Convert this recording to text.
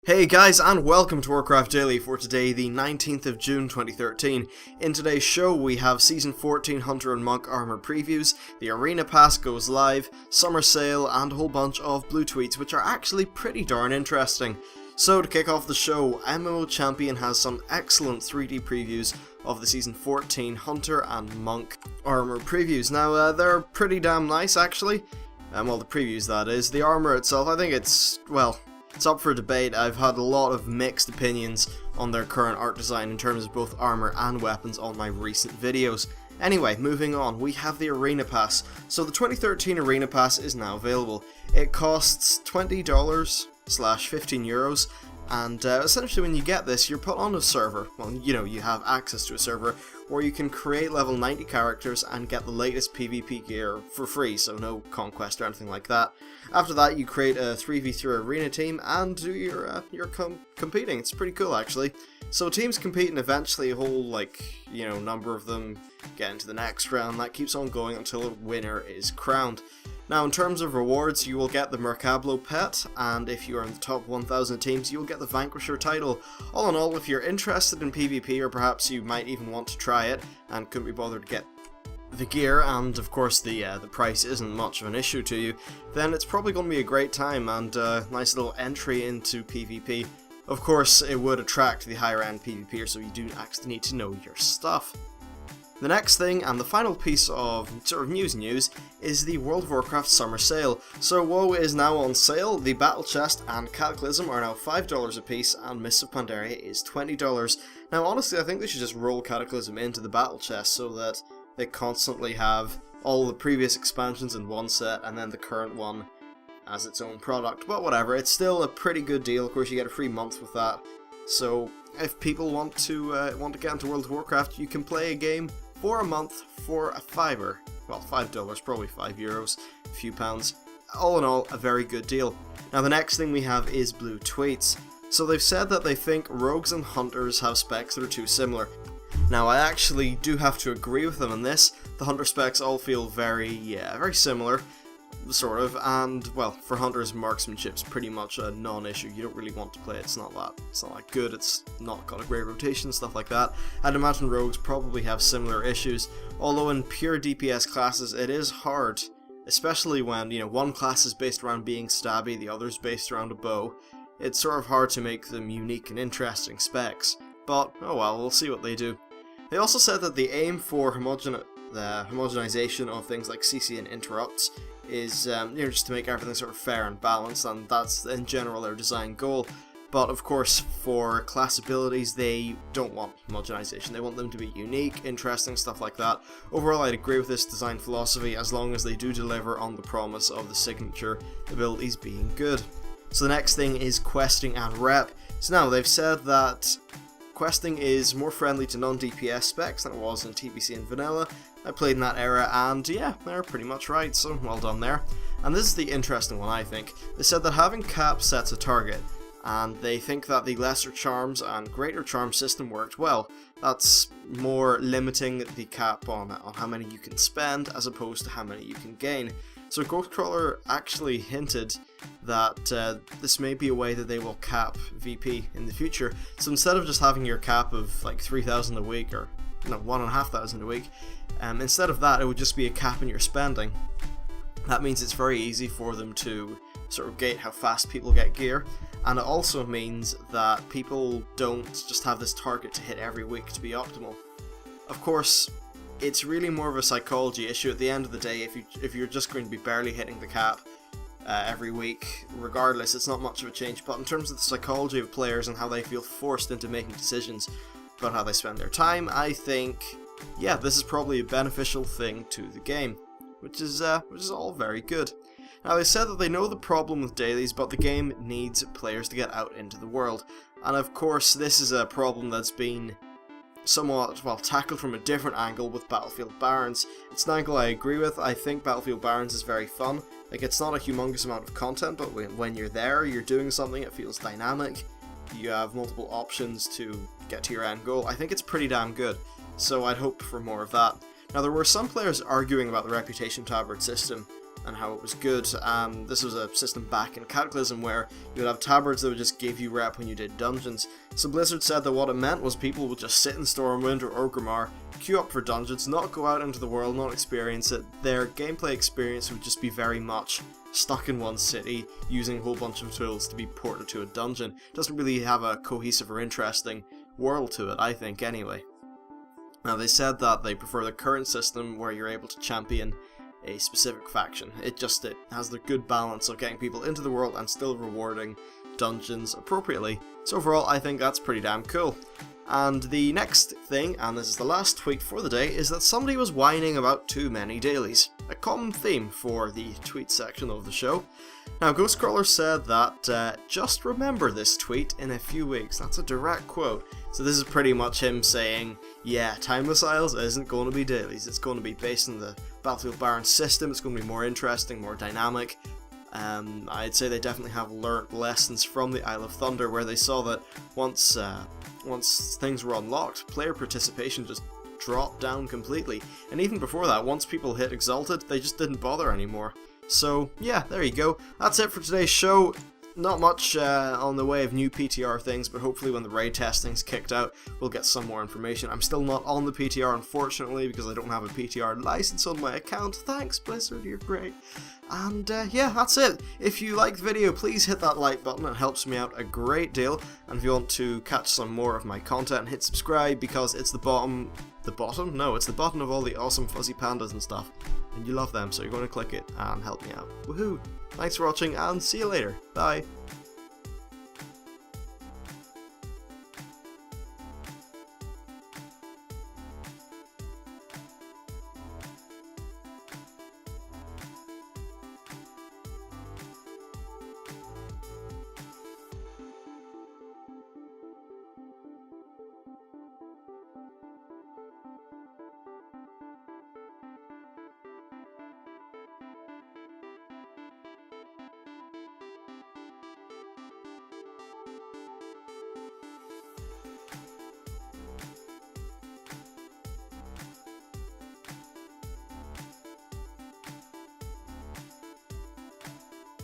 Hey guys, and welcome to Warcraft Daily for today, the 19th of June 2013. In today's show, we have Season 14 Hunter and Monk Armour previews, the Arena Pass goes live, Summer Sale, and a whole bunch of blue tweets, which are actually pretty darn interesting. So to kick off the show, MMO Champion has some excellent 3D previews of the Season 14 Hunter and Monk Armour previews. Now, they're pretty damn nice, actually. Well, the previews, that is. The armour itself, I think it's up for debate. I've had a lot of mixed opinions on their current art design in terms of both armour and weapons on my recent videos. Anyway, moving on, we have the Arena Pass. So the 2013 Arena Pass is now available. It costs $20/€15, and essentially when you get this, you're put on a server. Well, you have access to a server where you can create level 90 characters and get the latest PvP gear for free, so no conquest or anything like that. After that, you create a 3v3 arena team and do your competing. It's pretty cool, actually. So teams compete, and eventually a whole number of them get into the next round. That keeps on going until a winner is crowned. Now, in terms of rewards, you will get the Mercablo pet, and if you are in the top 1,000 teams, you will get the Vanquisher title. All in all, if you're interested in PvP, or perhaps you might even want to try it, and couldn't be bothered to get the gear, and of course the price isn't much of an issue to you, then it's probably going to be a great time, and a nice little entry into PvP. Of course, it would attract the higher end PvPers, so you do actually need to know your stuff. The next thing, and the final piece of sort of news, is the World of Warcraft Summer Sale. So WoW is now on sale, the Battle Chest and Cataclysm are now $5 a piece, and Mists of Pandaria is $20. Now honestly, I think they should just roll Cataclysm into the Battle Chest so that they constantly have all the previous expansions in one set, and then the current one as its own product. But whatever, it's still a pretty good deal. Of course, you get a free month with that. So if people want to get into World of Warcraft, you can play a game for a month for a $5. Well, $5, probably €5, a few pounds. All in all, a very good deal. Now the next thing we have is blue tweets. So they've said that they think rogues and hunters have specs that are too similar. Now I actually do have to agree with them on this. The hunter specs all feel very similar, sort of, and well, for hunters, marksmanship's pretty much a non-issue. You don't really want to play it. It's not that good. It's not got a great rotation, stuff like that. I'd imagine rogues probably have similar issues, although in pure DPS classes it is hard, especially when one class is based around being stabby, the other's based around a bow. It's sort of hard to make them unique and interesting specs, but oh well, we'll see what they do. They also said that the aim for the homogenization of things like CC and interrupts is just to make everything sort of fair and balanced, and that's in general their design goal. But of course, for class abilities, they don't want homogenization. They want them to be unique, interesting, stuff like that. Overall, I'd agree with this design philosophy as long as they do deliver on the promise of the signature abilities being good. So the next thing is questing and rep. So now they've said that questing is more friendly to non-DPS specs than it was in TBC and Vanilla. I played in that era, and yeah, they're pretty much right, so well done there. And this is the interesting one, I think. They said that having cap sets a target, and they think that the lesser charms and greater charm system worked well. That's more limiting the cap on how many you can spend as opposed to how many you can gain. So Ghostcrawler actually hinted that this may be a way that they will cap VP in the future. So instead of just having your cap of like 3,000 a week, or 1,500 a week, instead of that, it would just be a cap in your spending. That means it's very easy for them to sort of gauge how fast people get gear, and it also means that people don't just have this target to hit every week to be optimal. Of course, it's really more of a psychology issue at the end of the day. If you're just going to be barely hitting the cap every week, regardless, it's not much of a change. But in terms of the psychology of players and how they feel forced into making decisions about how they spend their time, I think, yeah, this is probably a beneficial thing to the game, which is all very good. Now, they said that they know the problem with dailies, but the game needs players to get out into the world. And of course, this is a problem that's been somewhat, tackled from a different angle with Battlefield Barons. It's an angle I agree with. I think Battlefield Barons is very fun. Like, it's not a humongous amount of content, but when you're there, you're doing something, it feels dynamic. You have multiple options to get to your end goal. I think it's pretty damn good, so I'd hope for more of that. Now, there were some players arguing about the reputation tabard system, and how it was good. This was a system back in Cataclysm where you would have tabards that would just give you rep when you did dungeons. So Blizzard said that what it meant was people would just sit in Stormwind or Orgrimmar, queue up for dungeons, not go out into the world, not experience it. Their gameplay experience would just be very much stuck in one city, using a whole bunch of tools to be ported to a dungeon. It doesn't really have a cohesive or interesting world to it, I think, anyway. Now, they said that they prefer the current system where you're able to champion a specific faction. It has the good balance of getting people into the world and still rewarding dungeons appropriately. So overall, I think that's pretty damn cool. And the next thing, and this is the last tweet for the day, is that somebody was whining about too many dailies. A common theme for the tweet section of the show. Now, Ghostcrawler said that, just remember this tweet in a few weeks. That's a direct quote. So this is pretty much him saying, yeah, Timeless Isles isn't going to be dailies. It's going to be based on the Battlefield Baron system. It's going to be more interesting, more dynamic. I'd say they definitely have learnt lessons from the Isle of Thunder, where they saw that once things were unlocked, player participation just dropped down completely. And even before that, once people hit Exalted, they just didn't bother anymore. So yeah, there you go. That's it for today's show. Not much on the way of new PTR things, but hopefully when the raid testing's kicked out, we'll get some more information. I'm still not on the PTR, unfortunately, because I don't have a PTR license on my account. Thanks, Blizzard, you're great. And yeah, that's it. If you liked the video, please hit that like button. It helps me out a great deal. And if you want to catch some more of my content, hit subscribe, because it's the bottom? No, it's the button of all the awesome fuzzy pandas and stuff. And you love them, so you're going to click it and help me out. Woohoo! Thanks for watching, and see you later. Bye.